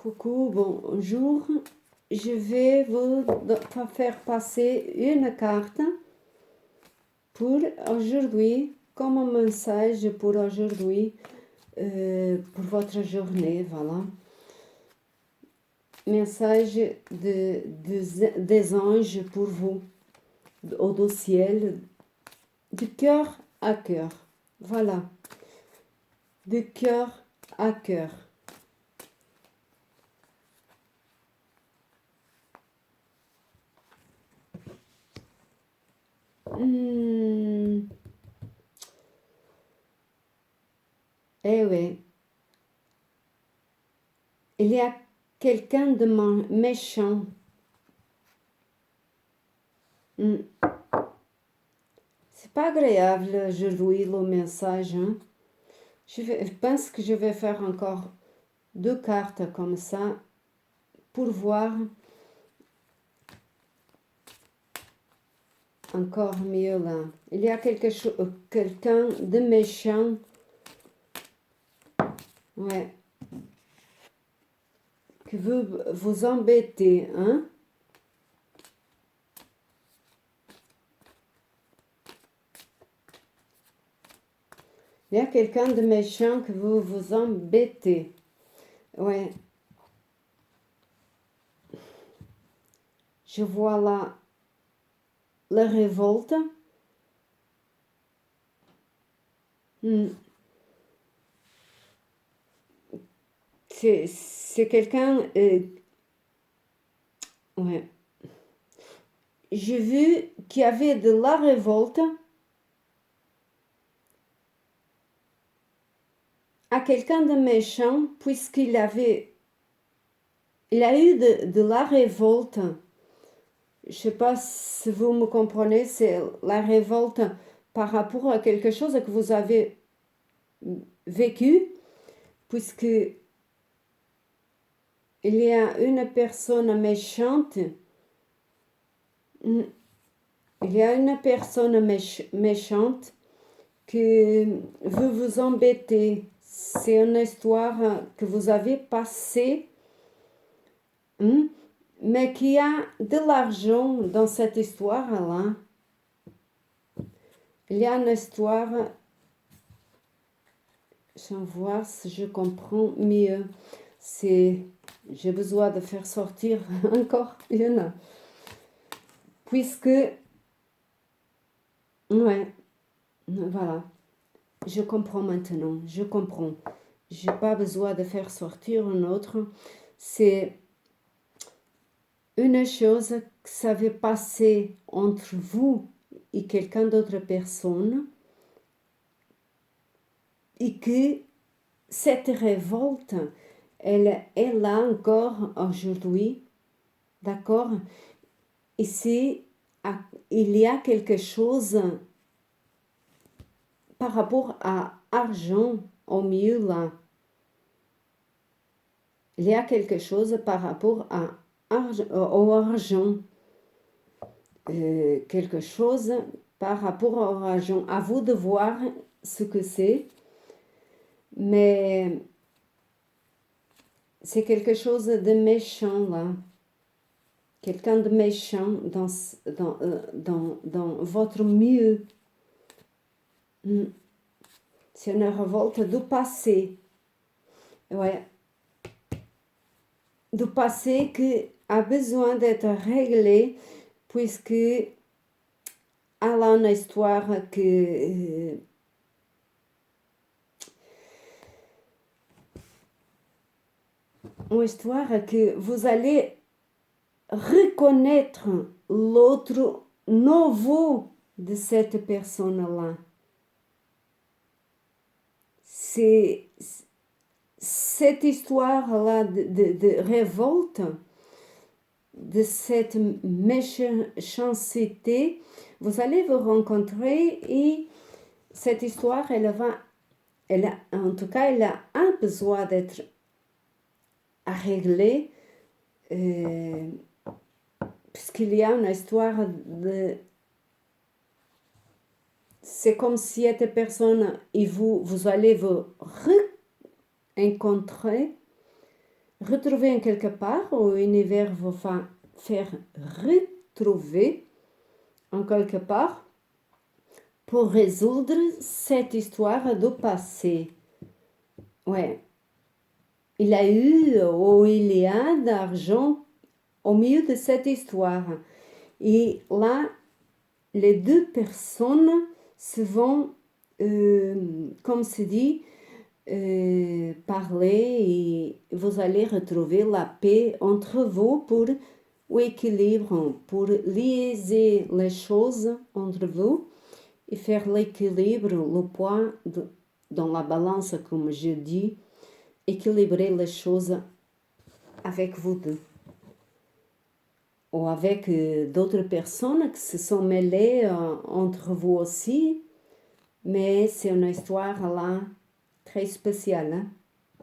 Coucou, bonjour. Je vais vous faire passer une carte pour aujourd'hui, comme un message pour aujourd'hui, pour votre journée, voilà. Message des anges pour vous, au ciel, du cœur à cœur, voilà, du cœur à cœur. Eh oui, il y a quelqu'un de méchant. C'est pas agréable aujourd'hui le message. Hein? Je pense que je vais faire encore 2 cartes comme ça pour voir encore mieux là. Il y a quelqu'un de méchant. Ouais. Qui veut vous embêter, hein? Il y a quelqu'un de méchant qui veut vous embêter. Ouais. Je vois là la révolte. C'est quelqu'un... ouais. J'ai vu qu'il y avait de la révolte à quelqu'un de méchant, puisqu'il avait... Il a eu de la révolte. Je ne sais pas si vous me comprenez, c'est la révolte par rapport à quelque chose que vous avez vécu, puisque il y a une personne méchante. Il y a une personne méchante qui veut vous embêter. C'est une histoire que vous avez passée, mais qui a de l'argent dans cette histoire-là. Il y a une histoire, je vais voir si je comprends mieux. J'ai besoin de faire sortir encore une. Puisque, ouais, voilà, je comprends maintenant, je comprends. Je n'ai pas besoin de faire sortir une autre. C'est une chose que ça va passer entre vous et quelqu'un d'autre personne et que cette révolte, elle est là encore aujourd'hui, d'accord? Ici, il y a quelque chose par rapport à argent au milieu là. Il y a quelque chose par rapport au argent. Quelque chose par rapport au argent. À vous de voir ce que c'est. Mais c'est quelque chose de méchant là. Quelqu'un de méchant dans votre milieu. C'est une révolte du passé. Ouais. Du passé qui a besoin d'être réglé puisque elle a une histoire que vous allez reconnaître l'autre nouveau de cette personne-là. C'est cette histoire-là de révolte, de cette méchanceté, vous allez vous rencontrer et cette histoire, en tout cas, elle a un besoin d'être à régler, puisqu'il y a une histoire de... C'est comme si cette personne et vous allez vous rencontrer retrouver en quelque part, ou l'univers vous va faire retrouver en quelque part pour résoudre cette histoire du passé. Ouais. Il a eu ou il y a d'argent au milieu de cette histoire. Et là, les deux personnes se vont, comme se dit, parler et vous allez retrouver la paix entre vous pour l'équilibre, pour lier les choses entre vous et faire l'équilibre, le poids dans la balance, comme je dis, équilibrer les choses avec vous deux. Ou avec d'autres personnes qui se sont mêlées entre vous aussi, mais c'est une histoire là très spéciale, hein?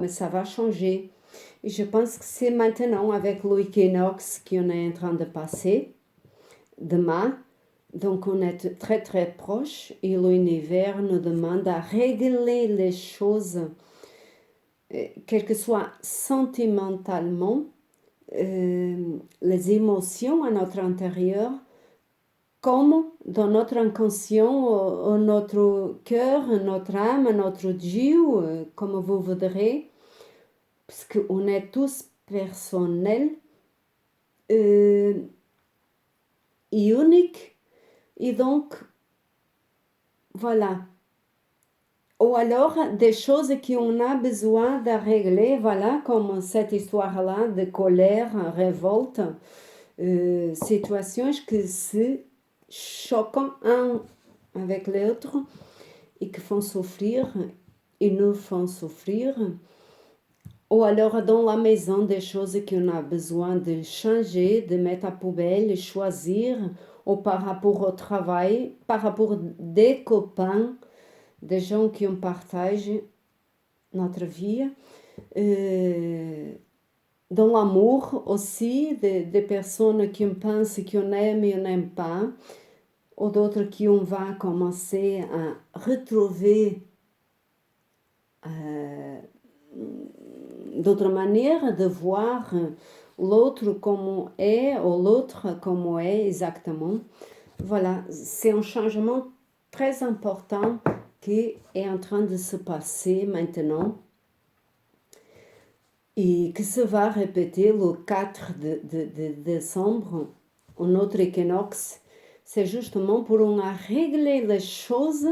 Mais ça va changer. Et je pense que c'est maintenant avec l'équinoxe qu'on est en train de passer, demain. Donc on est très très proche et l'univers nous demande à régler les choses, quel que soit sentimentalement, les émotions à notre intérieur, comme dans notre inconscient, notre cœur, notre âme, notre Dieu, comme vous voudrez, parce qu'on est tous personnels et uniques, et donc voilà. Ou alors des choses qu'on a besoin de régler, voilà, comme cette histoire-là de colère, révolte, situations que se choquent un avec l'autre et qui font souffrir et nous font souffrir. Ou alors dans la maison, des choses qu'on a besoin de changer, de mettre à poubelle, choisir, ou par rapport au travail, par rapport des copains, des gens qui ont partagé notre vie. Dans l'amour aussi, des personnes qui pensent qu'on aime et on n'aime pas, ou d'autres qui on va commencer à retrouver d'autres manières de voir l'autre comme est ou l'autre comme est exactement. Voilà, c'est un changement très important qui est en train de se passer maintenant et qui se va répéter le 4 de décembre, un autre équinoxe. C'est justement pour on a régler les choses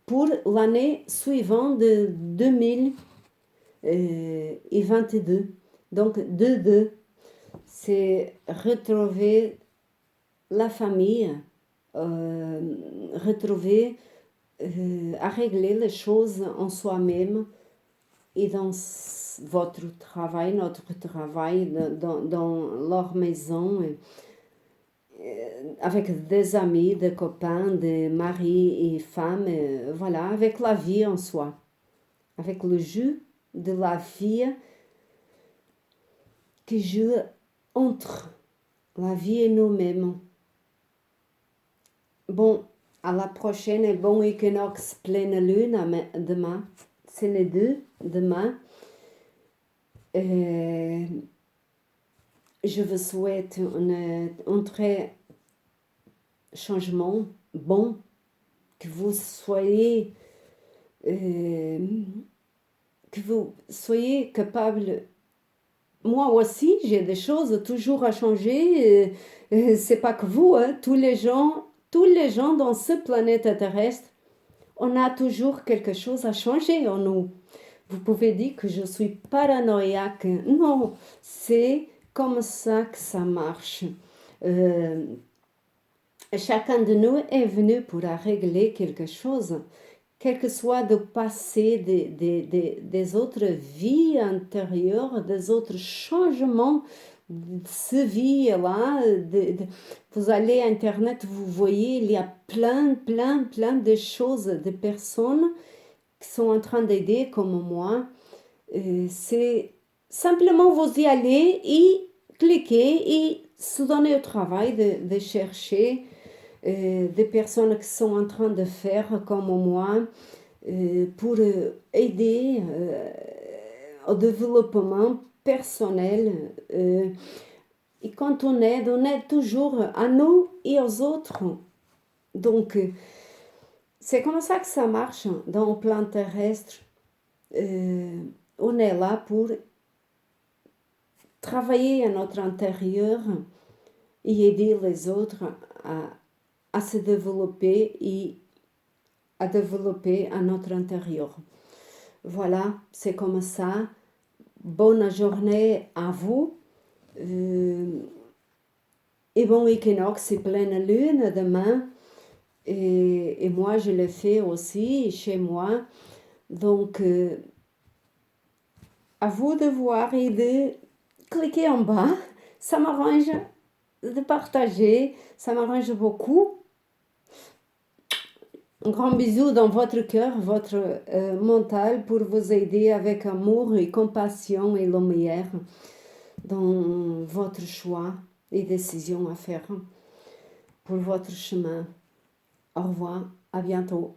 pour l'année suivante de 2022. Donc, c'est retrouver la famille, retrouver à régler les choses en soi-même et dans votre travail, notre travail, dans leur maison, avec des amis, des copains, des maris et femmes, voilà, avec la vie en soi, avec le jeu de la vie qui joue entre la vie et nous-mêmes. Bon, à la prochaine et bon équinoxe pleine lune demain. C'est les deux demain. Je vous souhaite un très changement bon, que vous soyez capable. Moi aussi, j'ai des choses toujours à changer. C'est pas que vous, hein, tous les gens dans cette planète terrestre, on a toujours quelque chose à changer en nous. Vous pouvez dire que je suis paranoïaque. Non, c'est comme ça que ça marche. Chacun de nous est venu pour régler quelque chose, quel que soit le passé des autres vies antérieures, des autres changements de ce vie-là. Vous allez à Internet, vous voyez, il y a plein de choses, de personnes qui sont en train d'aider comme moi. C'est simplement vous y aller et cliquer et se donner au travail de chercher des personnes qui sont en train de faire comme moi pour aider au développement personnel. Et quand on aide toujours à nous et aux autres. Donc, c'est comme ça que ça marche dans le plan terrestre. On est là pour travailler à notre intérieur et aider les autres à se développer et à développer à notre intérieur. Voilà, c'est comme ça. Bonne journée à vous. Et bon équinoxe et pleine lune demain. Et moi, je le fais aussi chez moi. Donc, à vous de voir et de cliquer en bas. Ça m'arrange de partager. Ça m'arrange beaucoup. Un grand bisou dans votre cœur, votre mental pour vous aider avec amour et compassion et lumière dans votre choix et décisions à faire pour votre chemin. Au revoir, à bientôt.